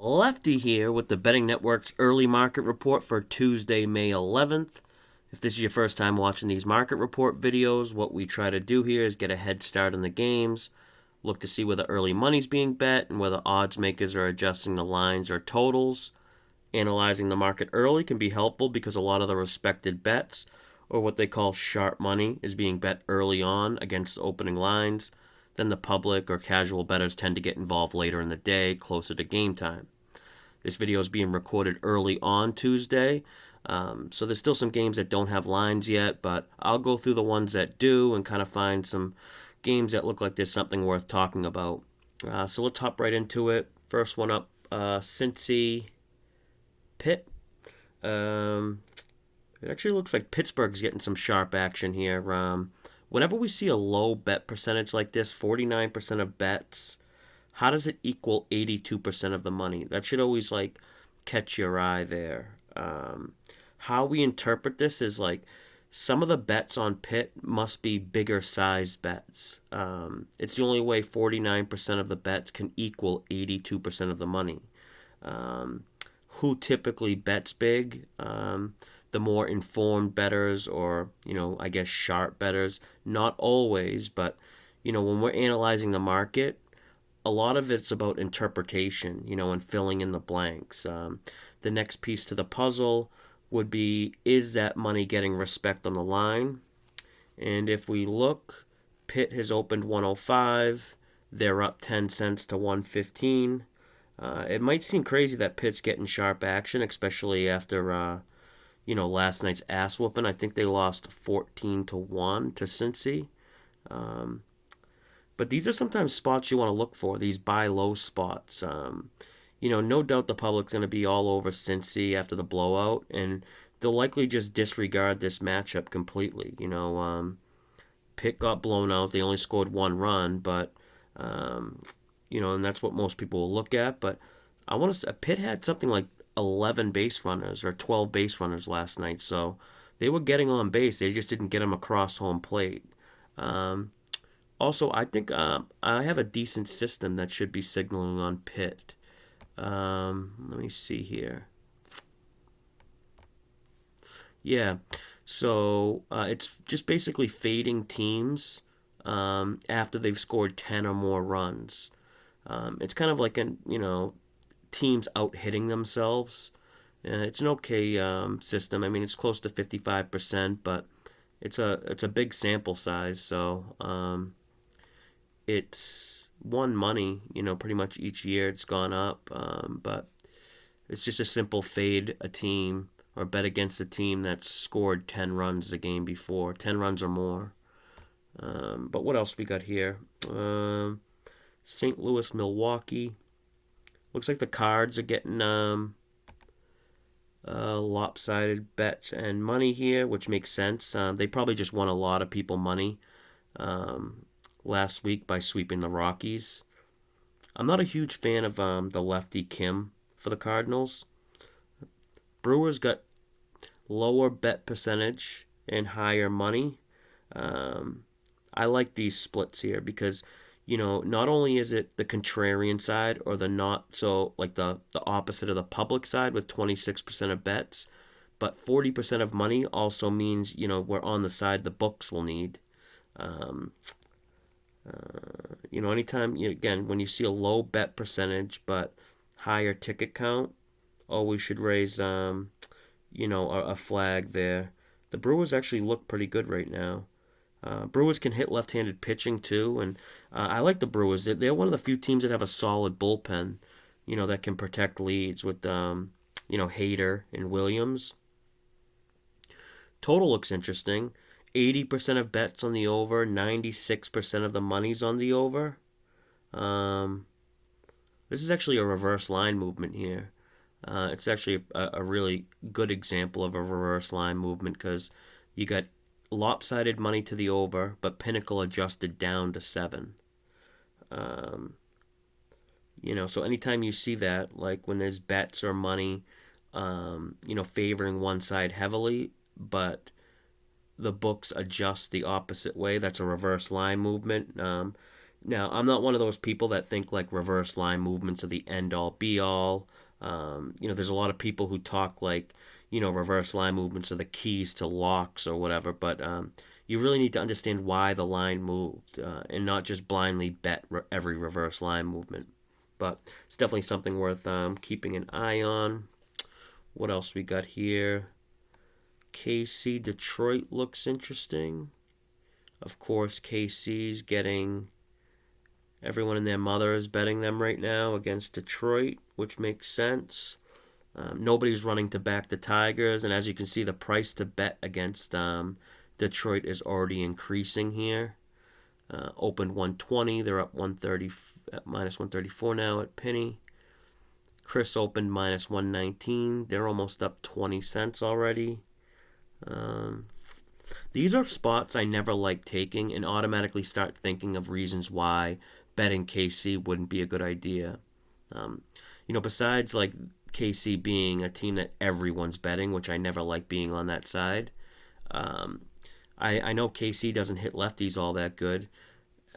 Lefty here with the Betting Network's early market report for Tuesday, May 11th. If this is your first time watching these market report videos, what we try to do here is get a head start on the games, look to see whether early money's being bet and whether odds makers are adjusting the lines or totals. Analyzing the market early can be helpful because a lot of the respected bets, or what they call sharp money, is being bet early on against the opening lines. Then the public or casual bettors tend to get involved later in the day, closer to game time. This video is being recorded early on Tuesday, so there's still some games that don't have lines yet, but I'll go through the ones that do and kind of find some games that look like there's something worth talking about. So let's hop right into it. First one up, Cincy PIT. It actually looks like Pittsburgh's getting some sharp action here. Whenever we see a low bet percentage like this, 49% of bets, how does it equal 82% of the money? That should always catch your eye there. How we interpret this is some of the bets on Pitt must be bigger sized bets. It's the only way 49% of the bets can equal 82% of the money. Who typically bets big? The more informed bettors, or I guess sharp bettors. Not always, but when we're analyzing the market, a lot of it's about interpretation, and filling in the blanks. The next piece to the puzzle would be, is that money getting respect on the line? And if we look, Pitt has opened 105. They're up 10 cents to 115. It might seem crazy that Pitt's getting sharp action, especially after last night's ass whooping. I think they lost 14-1 to Cincy. But these are sometimes spots you want to look for, these buy low spots. No doubt the public's going to be all over Cincy after the blowout, and they'll likely just disregard this matchup completely. Pitt got blown out. They only scored one run, but, and that's what most people will look at. But I want to say Pitt had something like 11 base runners or 12 base runners last night, so they were getting on base. They just didn't get them across home plate. Also, I think I have a decent system that should be signaling on Pitt. Let me see here. Yeah, so it's just basically fading teams after they've scored 10 or more runs. It's kind of like teams out hitting themselves. It's an okay system. I mean, it's close to 55%, but it's a big sample size, so it's won money, pretty much each year it's gone up, but it's just a simple fade a team or bet against a team that's scored 10 runs the game before, 10 runs or more. But what else we got here? St. Louis, Milwaukee. Looks like the Cards are getting lopsided bets and money here, which makes sense. They probably just won a lot of people money last week by sweeping the Rockies. I'm not a huge fan of the lefty Kim for the Cardinals. Brewers got lower bet percentage and higher money. I like these splits here because not only is it the contrarian side or the not so the opposite of the public side with 26% of bets, but 40% of money also means we're on the side the books will need. Anytime again when you see a low bet percentage but higher ticket count, always should raise a flag there. The Brewers actually look pretty good right now. Brewers can hit left-handed pitching too, and I like the Brewers. They're one of the few teams that have a solid bullpen, that can protect leads with Hader and Williams. Total looks interesting. 80% of bets on the over, 96% of the money's on the over. This is actually a reverse line movement here. It's actually a really good example of a reverse line movement because you got lopsided money to the over, but Pinnacle adjusted down to 7. So anytime you see that, when there's bets or money, favoring one side heavily, but the books adjust the opposite way, that's a reverse line movement. Now, I'm not one of those people that think reverse line movements are the end-all, be-all. There's a lot of people who talk like, reverse line movements are the keys to locks or whatever, but you really need to understand why the line moved and not just blindly bet every reverse line movement. But it's definitely something worth keeping an eye on. What else we got here? KC Detroit looks interesting. Of course, KC's getting everyone and their mother is betting them right now against Detroit, which makes sense. Nobody's running to back the Tigers, and as you can see, the price to bet against Detroit is already increasing here. Opened 120, they're up 130, minus 134 now at Penny. Chris opened minus 119, they're almost up 20 cents already. These are spots I never like taking and automatically start thinking of reasons why betting KC wouldn't be a good idea. Besides like KC being a team that everyone's betting, which I never like being on that side. I know KC doesn't hit lefties all that good.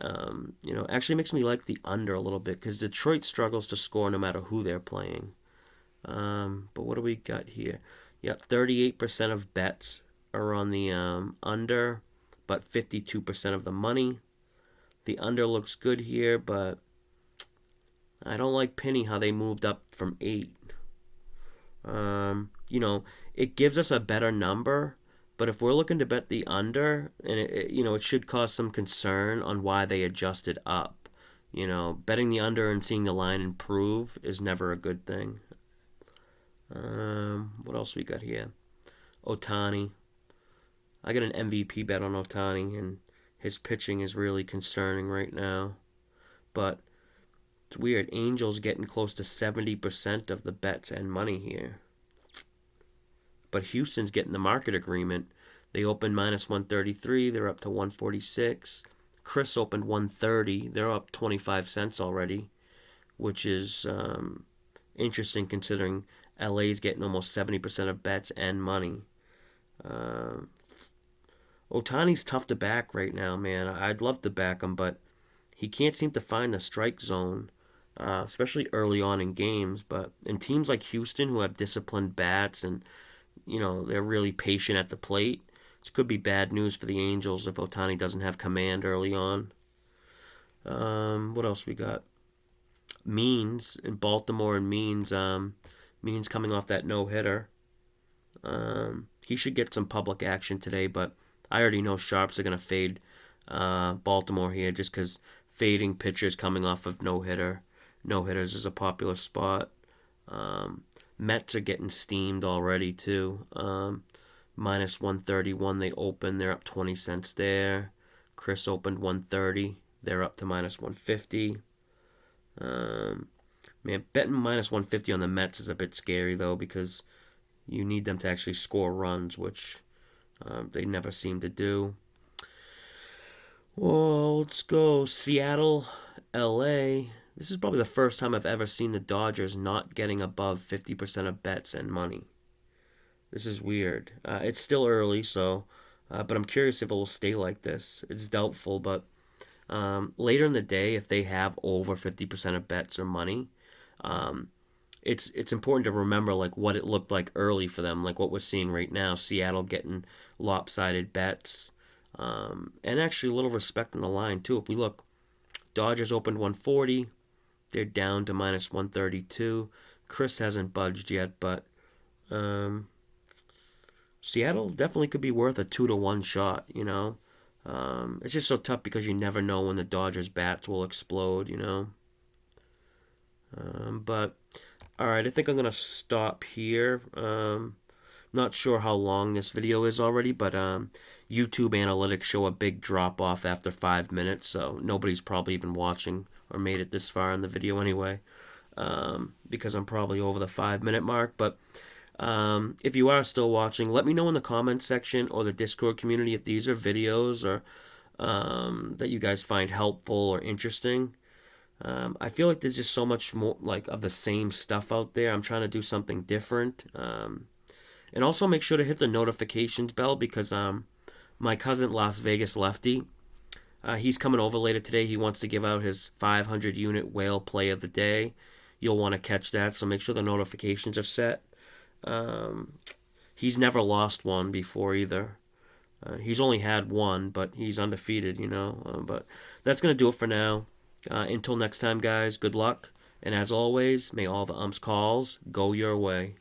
Actually makes me like the under a little bit because Detroit struggles to score no matter who they're playing. But what do we got here? Yeah, 38% of bets are on the under, but 52% of the money. The under looks good here, but I don't like Penny how they moved up from 8. It gives us a better number, but if we're looking to bet the under, and it should cause some concern on why they adjusted up. Betting the under and seeing the line improve is never a good thing. What else we got here? Ohtani. I got an MVP bet on Ohtani, and his pitching is really concerning right now. But it's weird. Angels getting close to 70% of the bets and money here. But Houston's getting the market agreement. They opened minus 133. They're up to 146. Chris opened 130. They're up 25 cents already, which is interesting considering LA's getting almost 70% of bets and money. Ohtani's tough to back right now, man. I'd love to back him, but he can't seem to find the strike zone, especially early on in games. But in teams like Houston, who have disciplined bats and they're really patient at the plate, this could be bad news for the Angels if Ohtani doesn't have command early on. What else we got? Means in Baltimore and Means coming off that no-hitter. He should get some public action today, but I already know sharps are going to fade Baltimore here just because fading pitchers coming off of no-hitters is a popular spot. Mets are getting steamed already too. Minus 131 they open. They're up 20 cents there. Chris opened 130. They're up to minus 150. Man, betting minus 150 on the Mets is a bit scary though because you need them to actually score runs, which they never seem to do. Well, let's go Seattle, LA. This is probably the first time I've ever seen the Dodgers not getting above 50% of bets and money. This is weird. It's still early, but I'm curious if it will stay like this. It's doubtful, but later in the day, if they have over 50% of bets or money, it's important to remember like what it looked like early for them, like what we're seeing right now. Seattle getting lopsided bets, and actually a little respect on the line too. If we look, Dodgers opened 140, they're down to minus 132. Chris hasn't budged yet, but Seattle definitely could be worth a 2-1 shot. It's just so tough because you never know when the Dodgers bats will explode. But all right, I think I'm gonna stop here. Not sure how long this video is already, but YouTube analytics show a big drop off after 5 minutes, so nobody's probably even watching or made it this far in the video anyway, because I'm probably over the 5-minute mark. But if you are still watching, let me know in the comments section or the Discord community if these are videos or that you guys find helpful or interesting. I feel like there's just so much more like of the same stuff out there. I'm trying to do something different. And also make sure to hit the notifications bell because my cousin Las Vegas Lefty, he's coming over later today. He wants to give out his 500 unit whale play of the day. you'll want to catch that. So make sure the notifications are set. He's never lost one before either. He's only had one, but he's undefeated, but that's going to do it for now. Until next time, guys, good luck. And as always, may all the umps calls go your way.